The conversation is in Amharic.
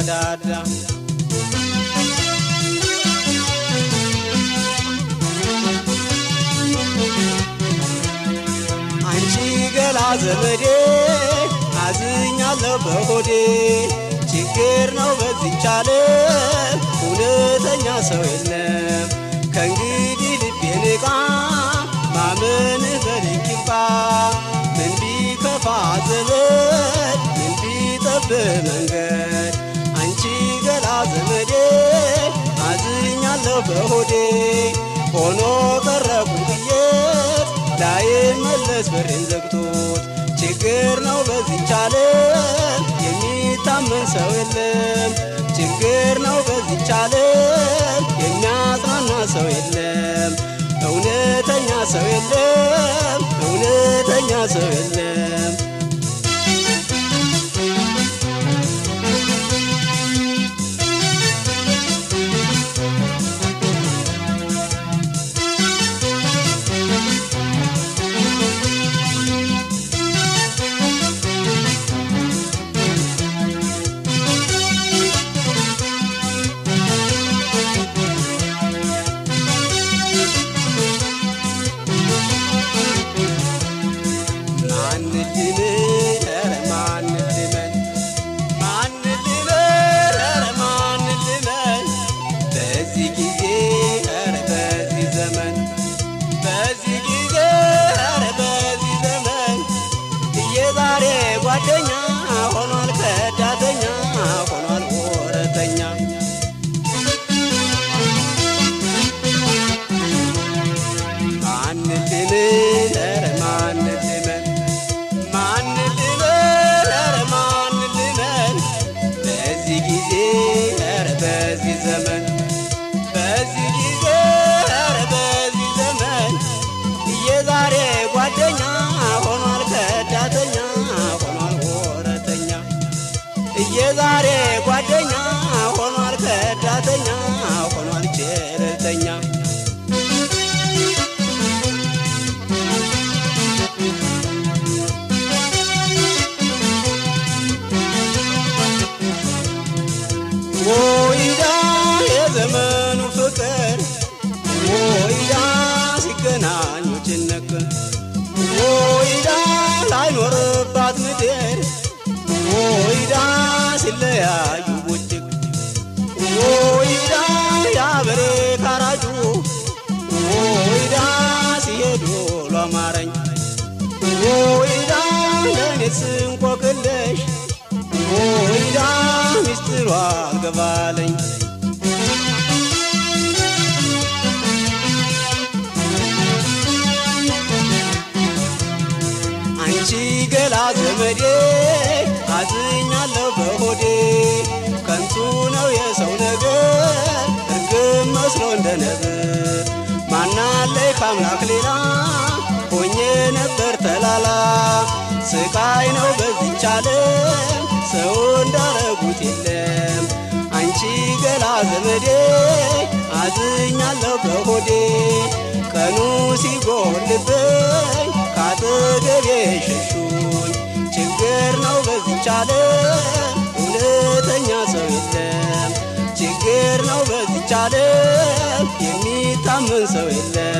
ወዳዳ አንቺ ገላ ዘመዴ አዝኛለሁ በሆዴ ችግር ነው በዚህች ዓለም እውነተኛ ሰው የለም ከእንግዲህ ልቤ ንቃ ማመንህ በልክ ይብቃ ምን ቢከፋ ዘመድ ምን ቢጠብህ መንገድ አንቺ ገላ ዘመዴ አዝኛለሁ በሆዴ ሆኖ ቀረ ቁልፍየት ላይመለስ በሬን ዘግቶት ችግር ነው በዚህች ዓለም የሚታመን ሰው የለም ችግር ነው በዚህች ዓለም የሚያጽናና ሰው የለም እውነተኛ ሰው የለም እውነተኛ ሰው የለም ጓደኛ ሆኗል ከዳተኛ ሆኗል ወረተኛ ማን ልመን ኧረ ማን ልመን ማን ልመን ኧረ ማን ልመን በዚህ ጊዜ ኧረ በዚህ ዘመን በዚህ ጊዜ ኧረ በዚህ ዘመን የዛሬ ጓደኛ ሆኗል ከዳተኛ የዛሬ ጓደኛ ሆኗል ከዳተኛ ሆኗል ቸልተኛ ወይዳ የዘመኑ ፍቅር ወይዳ ሲገናኙ ጭንቅ ወይዳ ላይኖርባት ምድር ወይዳ ሲለያዩ ውጭቅ ወይዳ ያበሬ ካራጁ ወይዳ ሲሄዱ ሏማረኝ ወይዳ ለኔስ እንቆቅልሽ ወይዳ ሚስጥሯ አልገባለኝ አንቺ ገላ ዘመዴ አዝኛለሁ በሆዴ ከንቱ ነው የሰው ነገር እርግም መስሎ እንደ ነብር ማናለይ ካምላክ ሌላ ሆኜ ነበር ተላላ ስቃይ ነው በዚህች ዓለም ሰው እንዳረጉት የለም አንቺ ገላ ዘመዴ አዝኛለሁ በሆዴ ቀኑ ሲጎልብኝ ካጠገቤ ሸሹኝ ችግር ነው በዚህች ዓለም እውነተኛ ሰው የለም ችግር ነው በዚህች ዓለም የሚታመን ሰው የለም